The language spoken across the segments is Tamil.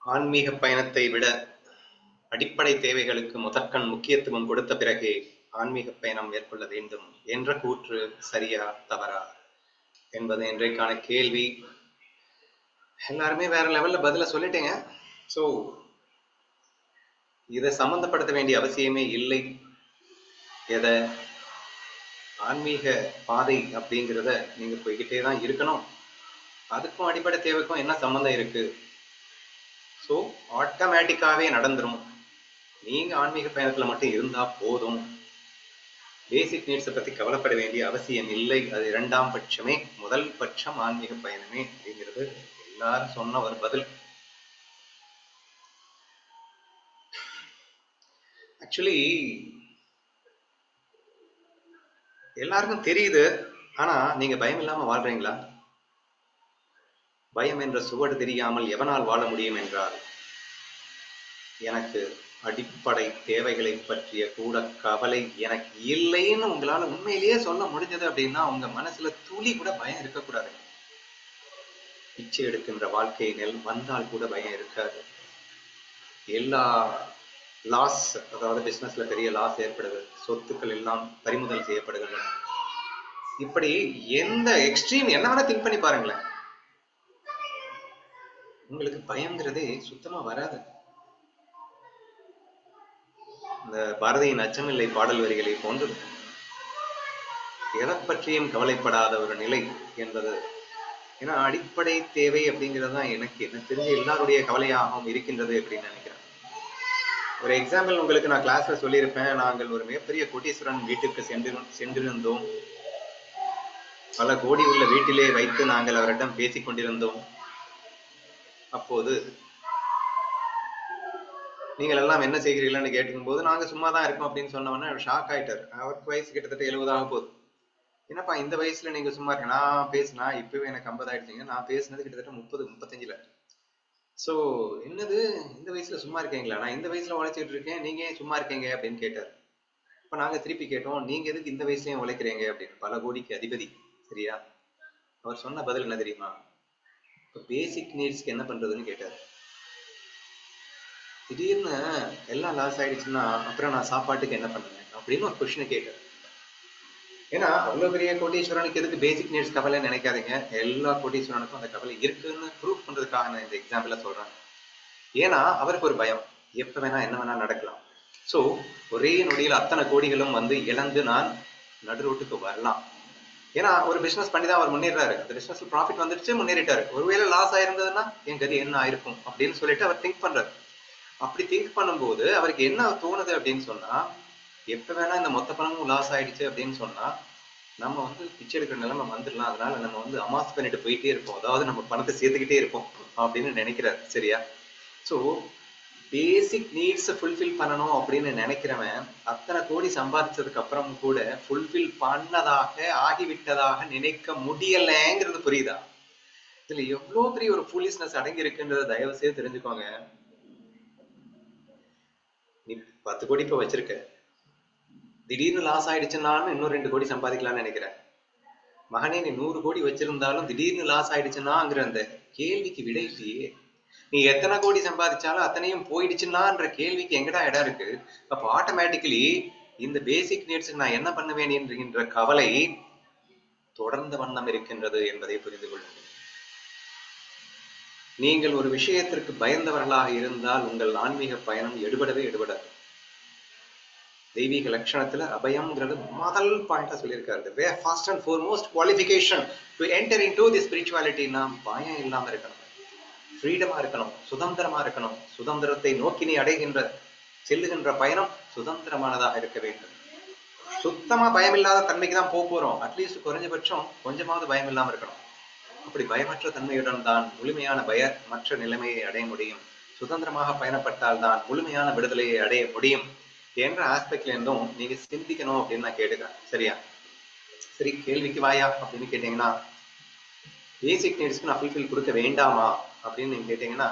ஆன்மீக பயணத்தை விட அடிப்படை தேவைகளுக்கு முதற்கண் முக்கியத்துவம் கொடுத்த பிறகே ஆன்மீக பயணம் மேற்கொள்ள வேண்டும் என்ற கூற்று சரியா தவறா என்பது இன்றைக்கான கேள்வி. எல்லாருமே வேற லெவல்ல பதில சொல்லிட்டீங்க. ஸோ இதை சம்பந்தப்படுத்த வேண்டிய அவசியமே இல்லை. எதை ஆன்மீக பாதை அப்படிங்கிறத நீங்க போய்கிட்டே தான் இருக்கணும். அதுக்கும் அடிப்படை தேவைக்கும் என்ன சம்பந்தம் இருக்கு? ஸோ ஆட்டோமேட்டிக்காவே நடந்துரும். நீங்க ஆன்மீக பயணத்துல மட்டும் இருந்தா போதும். பேசிக் நீட்ஸை பத்தி கவலைப்பட வேண்டிய அவசியம் இல்லை. அது இரண்டாம் பட்சமே. முதல் பட்சம் ஆன்மீக பயணமே அப்படிங்கிறது எல்லாரும் சொன்ன ஒரு பதில். ஆக்சுவலி எல்லாருக்கும் தெரியுது. ஆனா நீங்க பயம் இல்லாம வாழ்றீங்களா? பயம் என்ற சுவடு தெரியாமல் எவனால் வாழ முடியும் என்றால், எனக்கு அடிப்படை தேவைகளை பற்றிய கூட கவலை எனக்கு இல்லைன்னு உங்களால உண்மையிலேயே சொல்ல முடிஞ்சது அப்படின்னா உங்க மனசுல துளி கூட பயம் இருக்கக்கூடாது. பிச்சை எடுக்கின்ற வாழ்க்கை வந்தால் கூட பயம் இருக்காது. எல்லா லாஸ், அதாவது பிசினஸ்ல பெரிய லாஸ் ஏற்படுது, சொத்துக்கள் எல்லாம் பறிமுதல் செய்யப்படுகின்றன. இப்படி எந்த எக்ஸ்ட்ரீம் என்ன வேணா திங்க் பண்ணி பாருங்களேன், உங்களுக்கு பயம்ங்கிறதே சுத்தமா வராது. இந்த பாரதியின் அச்சமில்லை பாடல் வரிகளை போன்று எதை பற்றியும் கவலைப்படாத ஒரு நிலை என்பது, ஏன்னா அடிப்படை தேவை அப்படிங்கிறது தான் எனக்கு என்ன தெரிஞ்ச எல்லாருடைய கவலையாகவும் இருக்கின்றது அப்படின்னு நினைக்கிறேன். ஒரு எக்ஸாம்பிள் உங்களுக்கு நான் கிளாஸ்ல சொல்லியிருப்பேன். நாங்கள் ஒரு மிகப்பெரிய கோட்டீஸ்வரன் வீட்டுக்கு சென்றிருந்தோம். பல கோடி உள்ள வீட்டிலே வைத்து நாங்கள் அவரிடம் பேசிக் கொண்டிருந்தோம். அப்போது நீங்கள் எல்லாம் என்ன செய்கிறீர்கள்னு கேட்கும் போது நாங்க சும்மா தான் இருக்கோம் அப்படின்னு சொன்னவொன்னே ஷாக் ஆயிட்டாரு. அவருக்கு வயசு கிட்டத்தட்ட 70 ஆக போகுது. என்னப்பா இந்த வயசுல நீங்க சும்மா இருக்க? நான் பேசினா இப்பவே எனக்கு 50 ஆயிடுச்சுங்க. நான் பேசினது கிட்டத்தட்ட 30-35. சோ என்னது இந்த வயசுல சும்மா இருக்கீங்களா? நான் இந்த வயசுல உழைச்சிட்டு இருக்கேன், நீங்க ஏன் சும்மா இருக்கீங்க அப்படின்னு கேட்டாரு. இப்ப நாங்க திருப்பி கேட்டோம், நீங்க எதுக்கு இந்த வயசுலயும் உழைக்கிறீங்க அப்படின்னு. பல கோடிக்கு அதிபதி, சரியா? அவர் சொன்ன பதில் என்ன தெரியுமா? இப்ப பேசிக் நீட்ஸ்க்கு என்ன பண்றதுன்னு கேட்டாரு. திடீர்னு எல்லாம் லாஸ் ஆயிடுச்சுன்னா அப்புறம் நான் சாப்பாட்டுக்கு என்ன பண்ணுவேன் அப்படின்னு ஒரு கொஸ்டினை கேட்டாரு. ஏன்னா அவ்வளவு பெரிய கோட்டீஸ்வரனுக்கு எதுக்கு பேசிக் நீட்ஸ் கவலைன்னு நினைக்காதீங்க. எல்லா கோட்டீஸ்வரனுக்கும் அந்த கவலை இருக்குன்னு ப்ரூவ் பண்றதுக்காக நான் இந்த எக்ஸாம்பிள சொல்றேன். ஏன்னா அவருக்கு ஒரு பயம், எப்ப வேணா என்ன வேணா நடக்கலாம். சோ ஒரே நொடியில் அத்தனை கோடிகளும் வந்து இழந்து நான் நடு ரோட்டுக்கு வரலாம். ஏன்னா ஒரு பிசினஸ் பண்ணி தான் அவர் முன்னேறாரு. அந்த பிசினஸ்ல ப்ராஃபிட் வந்துடுச்சு, முன்னேறிட்டாரு. ஒருவேளை லாஸ் ஆயிருந்ததுன்னா என் கதி என்ன ஆயிருக்கும் அப்படின்னு சொல்லிட்டு அவர் திங்க் பண்றாரு. அப்படி திங்க் பண்ணும்போது அவருக்கு என்ன தோணுது அப்படின்னு சொன்னா, எப்ப வேணா இந்த மொத்த பணமும் லாஸ் ஆயிடுச்சு அப்படின்னு சொன்னா நம்ம வந்து பிச்சை எடுக்கிற நிலைமை வந்துடலாம். அதனால நம்ம வந்து அமாஸ் பண்ணிட்டு போயிட்டே இருப்போம், அதாவது நம்ம பணத்தை சேர்த்துக்கிட்டே இருப்போம் அப்படின்னு நினைக்கிறாரு, சரியா? ஸோ பேசிக் நீட்ஸை ஃபுல்ஃபில் பண்ணணும் அப்படின்னு நினைக்கிறவன் அத்தனை கோடி சம்பாதிச்சதுக்கு அப்புறம் கூட ஃபுல்ஃபில் பண்ணதாக ஆகிவிட்டதாக நினைக்க முடியலைங்கிறது புரியுதா? இதுல எவ்வளவு பெரிய ஒரு ஃபூலிஷ்னஸ் அடங்கி இருக்குன்றத தயவு செய்து தெரிஞ்சுக்கோங்க. நீ 10 கோடி இப்ப வச்சிருக்க, திடீர்னு லாஸ் ஆயிடுச்சுன்னாலும் இன்னும் 2 கோடி சம்பாதிக்கலாம்னு நினைக்கிறேன். மகனே நீ 100 கோடி வச்சிருந்தாலும் திடீர்னு லாஸ் ஆயிடுச்சுன்னாங்கிற அந்த கேள்விக்கு விடை இல்லையே. நீ எத்தனை கோடி சம்பாதிச்சாலும் அத்தனையும் போயிடுச்சுன்னான்ற கேள்விக்கு எங்கடா இடம் இருக்கு? அப்போ ஆட்டோமேட்டிக்கலி இந்த பேசிக் நீட்ஸ் நான் என்ன பண்ணுவேன் என்கின்ற கவலை தொடர்ந்த வண்ணம் இருக்கின்றது என்பதை புரிந்து கொள்ளுங்கள். நீங்கள் ஒரு விஷயத்திற்கு பயந்தவர்களாக இருந்தால் உங்கள் ஆன்மீக பயணம் எடுபடவே எடுபடாது. தெய்வீக லட்சணத்துல அபயம்ங்கிறது முதல் பாயிண்டா சொல்லியிருக்காரு. First and foremost qualification to enter into the ஸ்பிரிச்சுவாலிட்டினா பயம் இல்லாம இருக்கணும், ஃப்ரீடமா இருக்கணும், சுதந்திரமா இருக்கணும். சுதந்திரத்தை நோக்கி நீ அடைகின்ற செல்லுகின்ற பயணம் சுதந்திரமானதாக இருக்க வேண்டும். சுத்தமா பயம் இல்லாத தன்மைக்கு தான் போறோம். அட்லீஸ்ட் குறைஞ்சபட்சம் கொஞ்சமாவது பயம் இல்லாம இருக்கணும். அப்படி பயமற்ற தன்மையுடன் தான் முழுமையான பயமற்ற நிலைமையை அடைய முடியும். சுதந்திரமாக பயணப்பட்டால் தான் முழுமையான விடுதலையை அடைய முடியும் என்ற ஆஸ்பெக்ட்ல இருந்தும் நீங்க சிந்திக்கணும் அப்படின்னு நான் கேட்டுக்கிறேன், சரியா? சரி, கேள்விக்கு வாயா அப்படின்னு கேட்டீங்கன்னா, பேசிக் நீட்ஸ்க்கு நான் ஃபுல்ஃபில் கொடுக்க வேண்டாமா அப்படின்னு நீங்க கேட்டீங்கன்னா,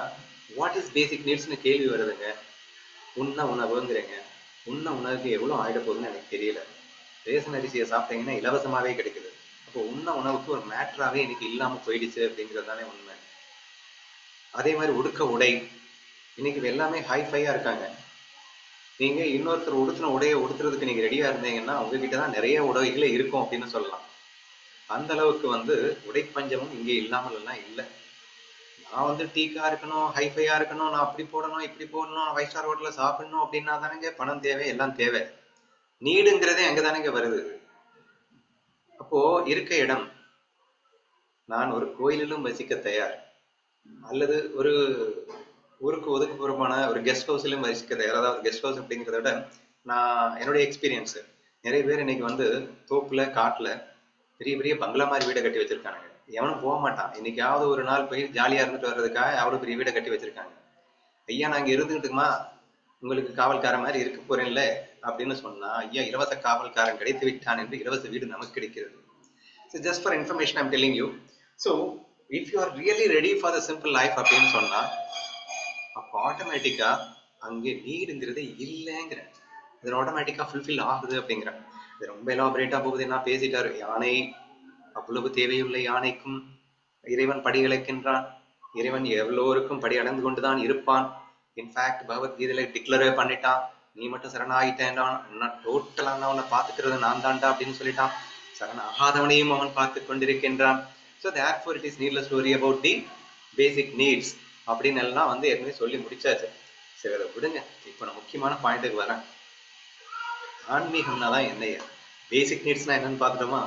வாட் இஸ் பேசிக் நீட்ஸ்னு கேள்வி வருதுங்க. உண்ண உணவுங்கிறீங்க. உண்ண உணவுக்கு எவ்வளவு ஆயிட போகுதுன்னு எனக்கு தெரியல. ரேஷன் அரிசியை சாப்பிட்டீங்கன்னா இலவசமாவே கிடைக்குது. அப்போ உண்ண உணவுக்கு ஒரு மேட்டராகவே எனக்கு இல்லாம போயிடுச்சு அப்படிங்கிறது தானே உண்மை. அதே மாதிரி உடுக்க உடை, இன்னைக்கு எல்லாமே ஹைஃபையா இருக்காங்க. நீங்க இன்னொருத்தர் உடுத்தின உடையை உடுத்துறதுக்கு நீங்க ரெடியா இருந்தீங்கன்னா உங்ககிட்ட தான் நிறைய உடைகளே இருக்கும் அப்படின்னு சொல்லலாம். அந்த அளவுக்கு உடை பஞ்சமும் இங்கே இல்லாமல் எல்லாம் இல்லை. நான் டீக்கா இருக்கணும், ஹைஃபையா இருக்கணும், நான் அப்படி போடணும், இப்படி போடணும், 5 ஸ்டார் ஹோட்டல்ல சாப்பிடணும் அப்படின்னா தானேங்க பணம் தேவை, எல்லாம் தேவை. நீடுங்கிறதே அங்க தானேங்க வருது. அப்போ இருக்க இடம், நான் ஒரு கோயிலிலும் வசிக்க தயார், அல்லது ஒரு ஊருக்கு ஒதுக்குப்புறமான ஒரு கெஸ்ட் ஹவுஸ்லயும் வசிக்க தயார். அதாவது கெஸ்ட் ஹவுஸ் அப்படிங்கிறத விட நான் என்னுடைய எக்ஸ்பீரியன்ஸ், நிறைய பேர் இன்னைக்கு தோப்புல காட்டுல பெரிய பெரிய பங்களா மாதிரி வீடை கட்டி வச்சிருக்காங்க. எவனும் போக மாட்டான். இன்னைக்காவது ஒரு நாள் போய் ஜாலியா இருந்துட்டு வர்றதுக்காக அவ்வளவு பெரிய வீடை கட்டி வச்சிருக்காங்க. ஐயா நான் இங்க இருந்துகிட்டுமா, உங்களுக்கு காவல்காரன் மாதிரி இருக்க போறேன்ல அப்படின்னு சொன்னா, ஐயா இலவச காவல்காரன் கிடைத்து விட்டான் என்று இலவச வீடு நமக்கு கிடைக்கிறது. So just for information I'm telling you. So if you are really ready for the simple life அப்படின்னு சொன்னா, அப்போ ஆட்டோமேட்டிக்கா அங்கே நீடுங்கிறதே இல்லைங்கிற, அது ஆட்டோமேட்டிக்கா ஃபுல்ஃபில் ஆகுது அப்படிங்கிற. இது ரொம்ப எலாபரேட்டா போகுது, என்ன பேசிட்டாரு. யானை, அவ்வளவு தேவையுள்ள யானைக்கும் இறைவன் படி இழைக்கின்றான். இறைவன் எவ்வளோருக்கும் படி அடைந்து கொண்டுதான் இருப்பான். இன்ஃபேக்ட் பகவத்கீதையில டிக்ளரே பண்ணிட்டான், நீ மட்டும் சரணாயிட்டேன்டான், டோட்டலா நான் உன்னை பார்த்துக்கிறது நான் தான்டா அப்படின்னு சொல்லிட்டான். சரண ஆகாதவனையும் அவன் பார்த்து கொண்டிருக்கின்றான். So therefore it is needless to worry about the basic needs அப்படின்னு எல்லாம் ஏற்கனவே சொல்லி முடிச்சாச்சு. சரி அதை விடுங்க, இப்போ நான் முக்கியமான பாயிண்ட்டுக்கு வரேன். ஆன்மீகம்னா தான் என்னையா, பேசிக் நீட்ஸ்னா என்னன்னு பார்த்துட்டோமா.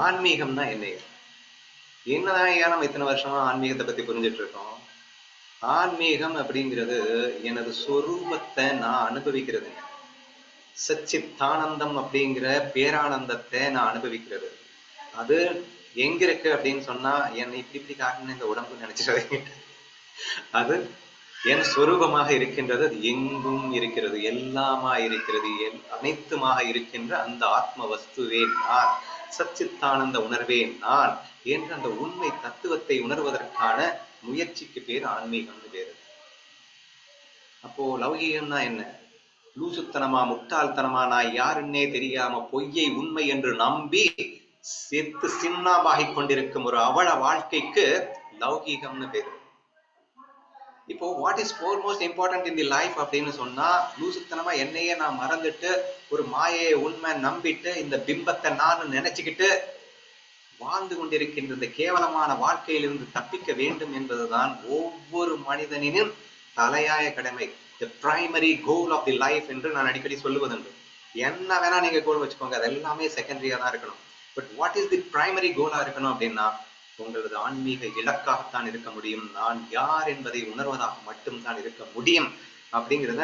ஆன்மீகம்னா என்னையா, என்னதான் ஐயா நம்ம இத்தனை வருஷமா ஆன்மீகத்தை பத்தி புரிஞ்சிட்டு இருக்கோம். ஆன்மீகம் அப்படிங்கிறது எனது சொரூபத்தை நான் அனுபவிக்கிறதுங்க. சச்சித்தானந்தம் அப்படிங்கிற பேரானந்தத்தை நான் அனுபவிக்கிறது. அது எங்க இருக்கு அப்படின்னு சொன்னா, என்னை இப்படி இப்படி காட்டுன்னு இந்த உடம்பு நினைச்சிடாதீங்க. அது என் சொரூபமாக இருக்கின்றது. அது எங்கும் இருக்கிறது, எல்லாமா இருக்கிறது, அனைத்துமாக இருக்கின்ற அந்த ஆத்ம வஸ்துவே நான், சச்சித்தானந்த உணர்வே நான் என்ற அந்த உண்மை தத்துவத்தை உணர்வதற்கான முயற்சிக்கு பேர் ஆன்மீகம்னு பேரு. அப்போ லௌகீகம்னா என்ன? லூசுத்தனமா, முட்டாள்தனமா, நான் யாருன்னே தெரியாம பொய்யை உண்மை என்று நம்பி செத்து சின்னாமாகிக் கொண்டிருக்கும் ஒரு அவல வாழ்க்கைக்கு லௌகீகம்னு பேரு. இப்போ what is most important in the life அப்படின்னு சொன்னா, லூசுத்தனமா என்னையே நான் மறந்துட்டு ஒரு மாயையை உண்மை நம்பிட்டு இந்த பிம்பத்தை நான் நினைச்சுக்கிட்டு வாழ்ந்து கொண்டிருக்கின்ற கேவலமான வாழ்க்கையிலிருந்து தப்பிக்க வேண்டும் என்பதுதான் ஒவ்வொரு மனிதனின் தலையாய கடமை. The primary goal of the life என்று நான் அடிக்கடி சொல்லுவதுண்டு. என்ன வேணா நீங்க கோல் வச்சுக்கோங்க, அது எல்லாமே செகண்டரியா தான் இருக்கணும். But what is the primary கோலா இருக்கணும் அப்படின்னா, உங்களது ஆன்மீக இலக்காகத்தான் இருக்க முடியும். நான் யார் என்பதை உணர்வதாக மட்டும்தான் இருக்க முடியும் அப்படிங்கிறத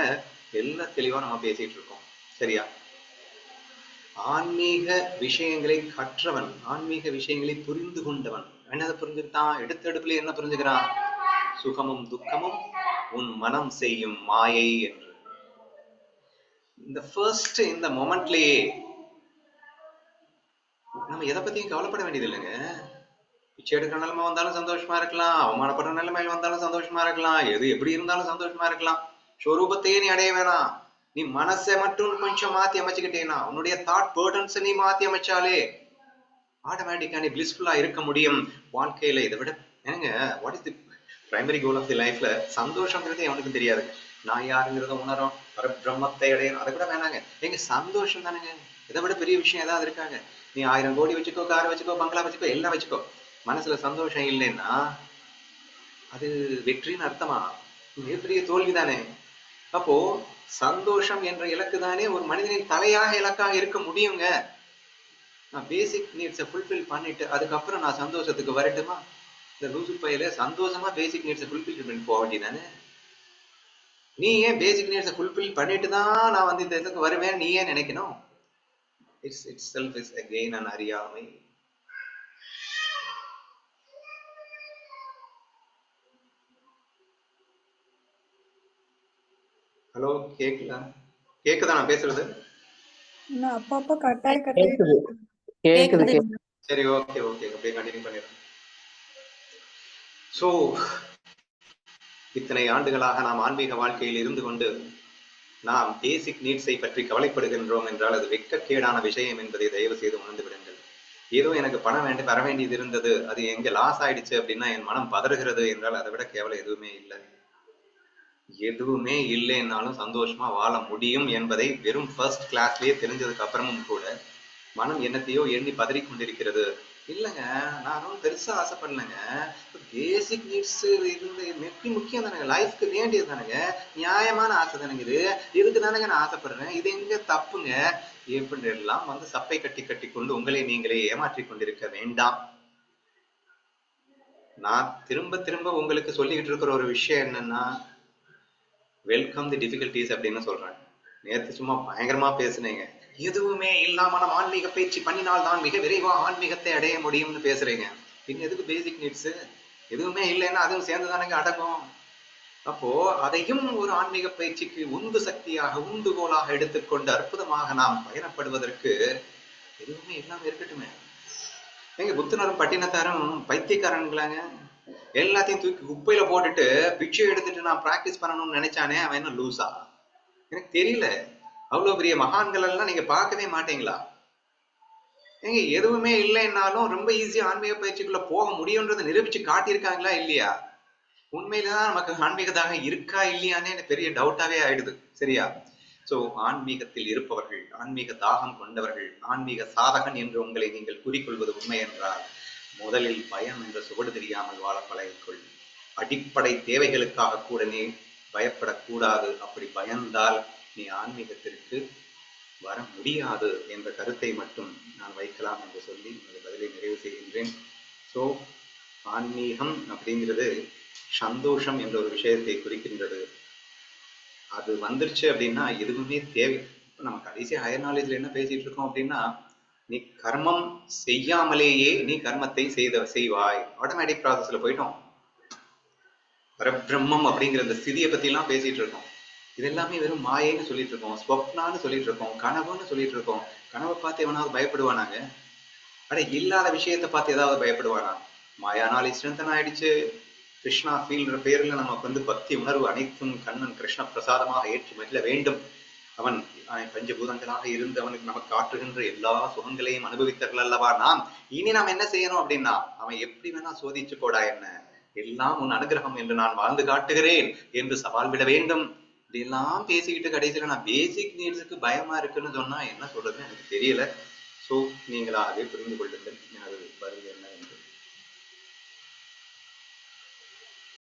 எல்லாம் தெளிவா நம்ம பேசிட்டு இருக்கோம். சரியா? ஆன்மீக விஷயங்களை கற்றவன், ஆன்மீக விஷயங்களை புரிந்து கொண்டவன் என்னதை புரிஞ்சுக்கிட்டான்? எடுத்தெடுப்புல என்ன புரிஞ்சுக்கிறான்? சுகமும் துக்கமும் உன் மனம் செய்யும் மாயை என்று. இந்த ஃபர்ஸ்ட் இந்த மொமெண்ட்லயே நம்ம எதை பத்தியும் கவலைப்பட வேண்டியது இல்லைங்க. பிச்சை எடுக்கிற நிலைமை வந்தாலும் சந்தோஷமா இருக்கலாம், அவமானப்படுற நிலைமையில வந்தாலும் சந்தோஷமா இருக்கலாம், எது எப்படி இருந்தாலும் சந்தோஷமா இருக்கலாம். ஸ்வரூபத்தையே நீ அடைய வேணாம். நீ மனசை மட்டும் கொஞ்சம் மாத்தி அமைச்சுக்கிட்டேனா, உன்னுடைய தாட் பேர்டன்ஸ் நீ மாத்தி அமைச்சாலே ஆட்டோமேட்டிக்கா நீ பிளிஸ்ஃபுல்லா இருக்க முடியும் வாழ்க்கையில. இதை விட ஏங்க, what is the primary goal of the லைஃப்ல? சந்தோஷங்கிறது அவனுக்கு தெரியாது. நான் யாருங்கிறத உணரும், பிரம்மத்தை அடையும், அதை கூட வேணாங்க. எங்க சந்தோஷம் தானுங்க. இதை விட பெரிய விஷயம் ஏதாவது இருக்காங்க? நீ 1000 கோடி வச்சுக்கோ, கார் வச்சுக்கோ, பங்களா வச்சுக்கோ, எல்லாம் வச்சுக்கோ, மனசுல சந்தோஷம் இல்லைன்னா அது வெற்றின்னு அர்த்தமா? மிகப்பெரிய தோல்விதானே. அப்போ சந்தோஷம் என்ற இலக்கு தானே ஒரு மனிதனின் தலையாக இலக்காக இருக்க முடியுங்க. நான் பேசிக் நீட்ஸை ஃபுல்ஃபில் பண்ணிட்டு அதுக்கப்புறம் நான் சந்தோஷத்துக்கு வரட்டுமா? இந்த லூசு பையில சந்தோஷமா பேசிக் நீட்ஸை ஃபுல்ஃபில் பண்ணி போக வேண்டியதானே. நீ ஏன் பேசிக் நீட்ஸை ஃபுல்ஃபில் பண்ணிட்டு தான் நான் இந்த இதுக்கு வருவேன் நீ ஏன் நினைக்கணும்? It's self is again an அறியாமை. ஹலோ, கேக்குதா? கேக்குதா நான் பேசுறது? அப்பப்ப கட்டாய் கேக்குது கேக்குது. சரி, ஓகே ஓகே, அப்படியே கண்டினியூ பண்ணிடுறேன். சோ இத்தனை ஆண்டுகளாக நாம் ஆன்மீக வாழ்க்கையில் இருந்து கொண்டு நாம் பேசிக் நீட்ஸை பற்றி கவலைப்படுகின்றோம் என்றால் அது வெட்கக்கேடான விஷயம் என்பதை தயவு செய்து உணர்ந்து விடுங்கள். ஏதோ எனக்கு பணம் வர வேண்டியது இருந்தது, அது எங்க லாஸ் ஆயிடுச்சு அப்படின்னா என் மனம் பதறுகிறது என்றால் அதை விட கேவலம் எதுவுமே இல்லை. எதுவுமே இல்லைன்னாலும் சந்தோஷமா வாழ முடியும் என்பதை வெறும் ஃபர்ஸ்ட் கிளாஸ்லயே தெரிஞ்சதுக்கு அப்புறமும் கூட மனம் என்னத்தையோ எண்ணி பதறி கொண்டிருக்கிறது. இல்லைங்க, நானும் பெருசா ஆசைப்படலைங்க. பேசிக் நீட்ஸ் இருந்து எப்படி முக்கியம் தானேங்க, லைஃப்க்கு வேண்டியது தானேங்க, நியாயமான ஆசை தானேங்க இது. இதுக்கு தானேங்க நான் ஆசைப்படுறேன், இது எங்க தப்புங்க? எப்படி எல்லாம் வந்து சப்பை கட்டி கட்டி கொண்டு உங்களை நீங்களே ஏமாற்றிக் கொண்டிருக்க வேண்டாம். நான் திரும்ப திரும்ப உங்களுக்கு சொல்லிக்கிட்டு இருக்கிற ஒரு விஷயம் என்னன்னா, வெல்கம் தி டிஃபிகல்டிஸ் அப்படின்னு சொல்றேன். நேற்று சும்மா பயங்கரமா பேசுனீங்க, எதுவுமே இல்லாம நம்ம ஆன்மீக பயிற்சி பண்ணினால் தான் மிக விரைவா ஆன்மீகத்தை அடைய முடியும்னு பேசுறீங்க. பின் எதுக்கு பேசிக் நீட்ஸ்? எதுவுமே இல்லைன்னா அதுவும் சேர்ந்துதானங்க அடங்கும். அப்போ அதையும் ஒரு ஆன்மீக பயிற்சிக்கு உந்து சக்தியாக உந்துகோலாக எடுத்துக்கொண்டு அற்புதமாக நாம் பயணப்படுவதற்கு எதுவுமே இல்லாம இருக்கட்டுமே. எங்க புத்தனரும் பட்டினத்தாரும் பைத்தியக்காரங்களாங்க. எல்லாத்தையும் தூக்கி குப்பையில போட்டுட்டு பிச்சை எடுத்துட்டு நான் பிராக்டிஸ் பண்ணணும்னு நினைச்சானே, அவன் என்ன லூசா? எனக்கு தெரியல. அவ்வளவு பெரிய மகான்கள் எல்லாம் நீங்க பார்க்கவே மாட்டீங்களா? ஏங்க எதுவுமே இல்லைன்னாலும் ரொம்ப ஈஸியா ஆன்மீக பயிற்சிக்குள்ள போக முடியும்ன்றதை நிரூபிச்சு காட்டியிருக்காங்களா இல்லையா? உண்மையிலதான் நமக்கு ஆன்மீகதாக இருக்கா இல்லையானே எனக்கு பெரிய டவுட்டாவே ஆயிடுது. சரியா? சோ ஆன்மீகத்தில் இருப்பவர்கள், ஆன்மீக தாகம் கொண்டவர்கள், ஆன்மீக சாதகன் என்று உங்களை நீங்கள் கூறிக்கொள்வது உண்மை என்றால் முதலில் பயம் என்ற சுவடு தெரியாமல் வாழ பழகிக்கொள். அடிப்படை தேவைகளுக்காக கூட நீ பயப்படக்கூடாது. அப்படி பயந்தால் நீ ஆன்மீகத்திற்கு வர முடியாது என்ற கருத்தை மட்டும் நான் வைக்கலாம் என்று சொல்லி இந்த பதிலை நிறைவு செய்கின்றேன். ஸோ ஆன்மீகம் அப்படிங்கிறது சந்தோஷம் என்ற ஒரு விஷயத்தை குறிக்கின்றது. அது வந்துருச்சு அப்படின்னா எதுவுமே தேவை. நம்ம கடைசி ஹையர் நாலேஜ்ல என்ன பேசிட்டு இருக்கோம் அப்படின்னா, நீ கர்மம் செய்யாமலேயே நீ கர்மத்தை செய்வாய். ஆட்டோமேட்டிக் ப்ராசஸ்ல போயிட்டோம். பரபிரம்மம் அப்படிங்கிற அந்த ஸ்திதியை பத்தி எல்லாம் பேசிட்டு இருக்கோம். இது எல்லாமே வெறும் மாயைன்னு சொல்லிட்டு இருக்கோம், ஸ்வப்னான்னு சொல்லிட்டு இருக்கோம், கனவுன்னு சொல்லிட்டு இருக்கோம். கனவை பார்த்து எவனாவது பயப்படுவானாங்க? அட இல்லாத விஷயத்தை பார்த்து ஏதாவது பயப்படுவானா? மாயா நாலேஜ் ஸ்ட்ரென்தன் ஆயிடுச்சு. கிருஷ்ணா ஃபீல்ன்ற பேர்ல நமக்கு வந்து பக்தி உணர்வு அனைத்தும் கண்ணன் கிருஷ்ண பிரசாதமாக ஏற்றி மெல்ல வேண்டும். அவன் பஞ்சபூதங்களாக இருந்து அவனுக்கு நமக்கு காட்டுகின்ற எல்லா சுகங்களையும் அனுபவித்தர்கள் அல்லவா நாம். இனி நாம் என்ன செய்யணும் அப்படின்னா, அவன் எப்படி வேணா சோதிச்சு போடா என்ன, எல்லாம் உன் அனுகிரகம் என்று நான் வாழ்ந்து காட்டுகிறேன் என்று சவால் விட வேண்டும். இப்படி எல்லாம் பேசிக்கிட்டு கடைசியில நான் பேசிக் நீட்ஸுக்கு பயமா இருக்குன்னு சொன்னா என்ன சொல்றதுன்னு எனக்கு தெரியல. சோ நீங்களாகவே புரிந்து கொள்ளுங்கள் எனது பதில் என்ன